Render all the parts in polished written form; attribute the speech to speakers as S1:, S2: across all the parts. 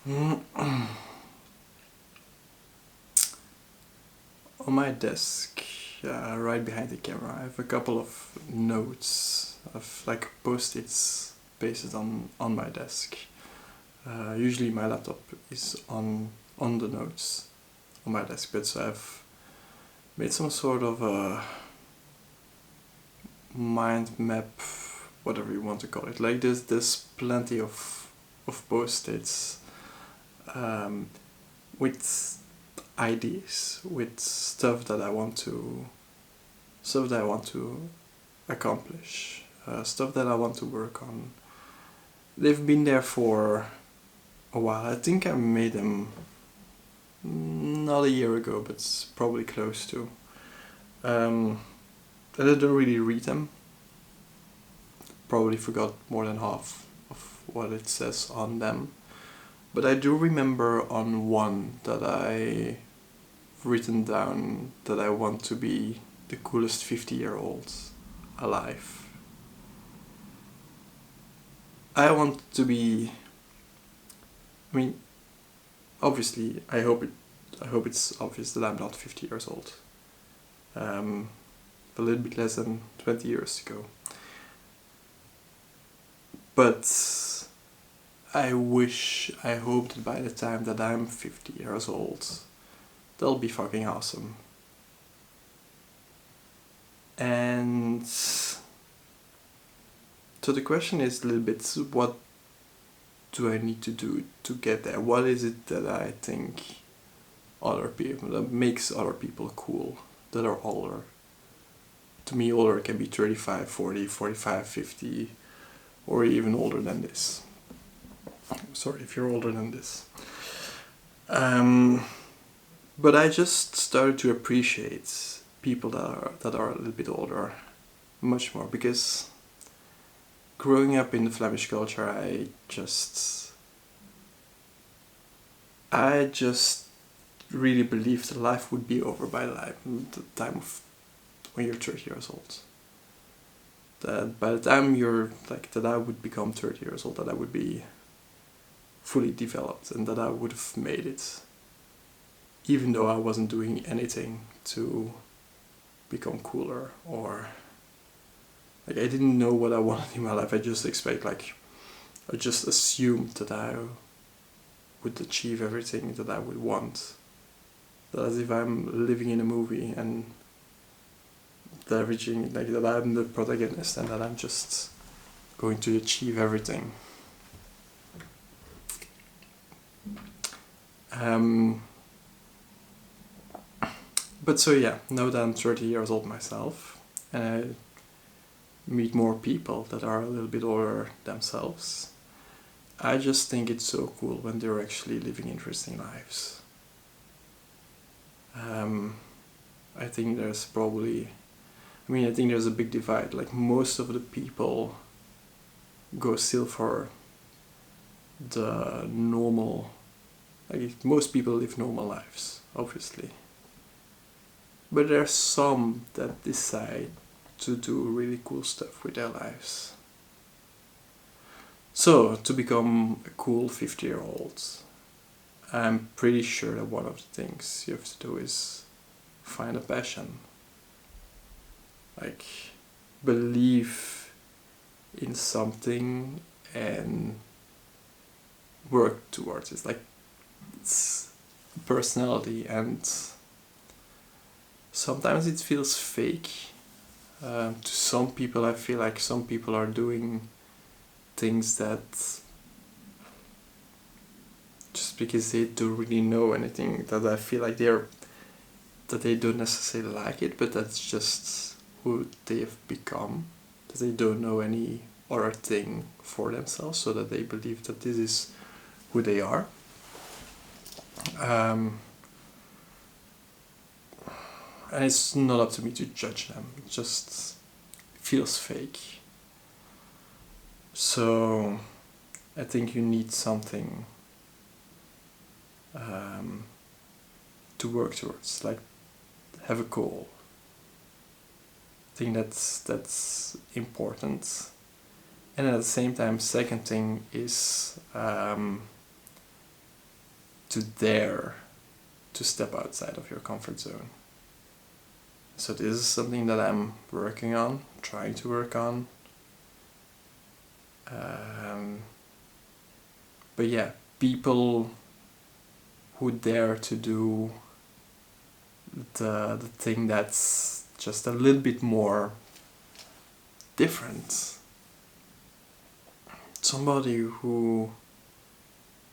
S1: On my desk, right behind the camera, I have a couple of notes of like post-its pasted on my desk. Usually my laptop is on the notes on my desk, but so I've made some sort of a mind map, whatever you want to call it. Like there's plenty of post-its with ideas, with stuff that I want to accomplish, stuff that I want to work on. They've been there for a while. I think I made them not a year ago, but it's probably close to. And I don't really read them. Probably forgot more than half of what it says on them. But I do remember on one that I've written down that I want to be the coolest 50-year-old alive. I want to be. I mean, obviously, I hope it's obvious that I'm not 50 years old. A little bit less than 20 years ago. But I hope that by the time that I'm 50 years old, that'll be fucking awesome. And so the question is a little bit, what do I need to do to get there? What is it that I think that makes other people cool, that are older? To me, older can be 35, 40, 45, 50, or even older than this. Sorry if you're older than this. But I just started to appreciate people that are a little bit older much more, because growing up in the Flemish culture, I just really believed that life would be over by the time of when you're 30 years old. That by the time that I would become 30 years old, that I would be fully developed and that I would have made it, even though I wasn't doing anything to become cooler, or like I didn't know what I wanted in my life. I just assumed that I would achieve everything that I would want. That as if I'm living in a movie and that everything, like that I'm the protagonist and that I'm just going to achieve everything. But so yeah, now that I'm 30 years old myself, and I meet more people that are a little bit older themselves, I just think it's so cool when they're actually living interesting lives. I think there's a big divide. Like most of the people go still for the normal, like most people live normal lives, obviously. But there's some that decide to do really cool stuff with their lives. So, to become a cool 50-year-old, I'm pretty sure that one of the things you have to do is find a passion. Like, believe in something and work towards it. Like, it's personality, and sometimes it feels fake. To some people, I feel like some people are doing things that just because they don't really know anything, that I feel like that they don't necessarily like it, but that's just who they've become, that they don't know any other thing for themselves, so that they believe that this is who they are. And it's not up to me to judge them, it just feels fake. So I think you need something to work towards, like have a goal. I think that's important. And at the same time, second thing is, I to dare to step outside of your comfort zone. So this is something that I'm working on, trying to work on. But yeah, people who dare to do the thing that's just a little bit more different. Somebody who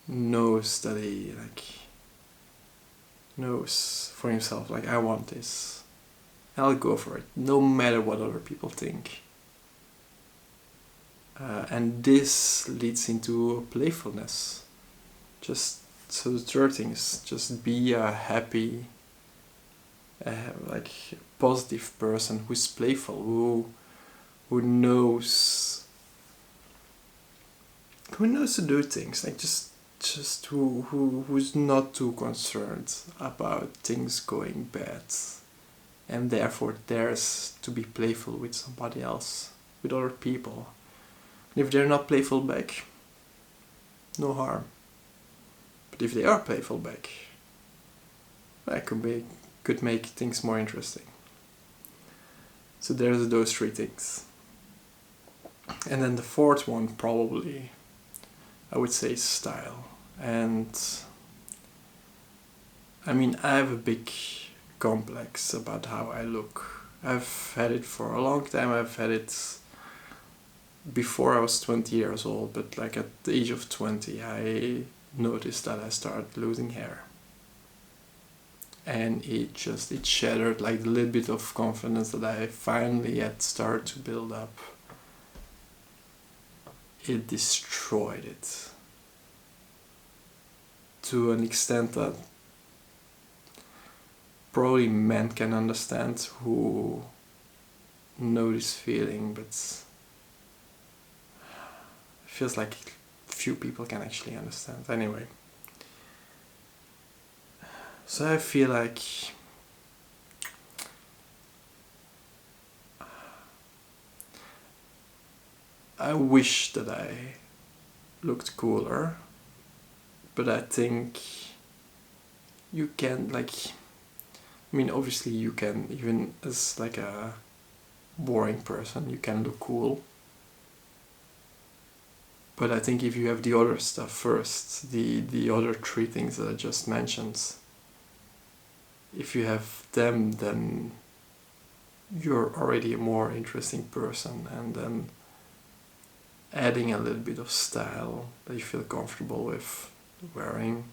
S1: knows that he knows for himself, like, I want this, I'll go for it, no matter what other people think. And this leads into playfulness. Just so the third thing is just be a happy, positive person who's playful, who knows to do things, like just who's not too concerned about things going bad, and therefore dares to be playful with somebody else, with other people. And if they're not playful back, no harm. But if they are playful back, that could make things more interesting. So there's those three things. And then the fourth one, probably, I would say, style. And I mean, I have a big complex about how I look. I've had it for a long time. I've had it before I was 20 years old, but like at the age of 20, I noticed that I started losing hair. And it shattered like the little bit of confidence that I finally had started to build up. It destroyed it to an extent that probably men can understand who know this feeling, but it feels like few people can actually understand. Anyway, so I feel like I wish that I looked cooler, but I think you can, like, I mean, obviously you can, even as like a boring person, you can look cool. But I think if you have the other stuff first, the other three things that I just mentioned, if you have them, then you're already a more interesting person, and then adding a little bit of style that you feel comfortable with wearing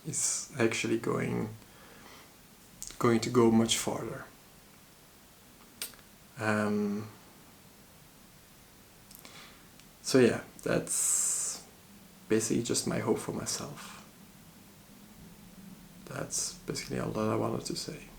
S1: is actually going to go much farther. So yeah, that's basically just my hope for myself. That's basically all that I wanted to say.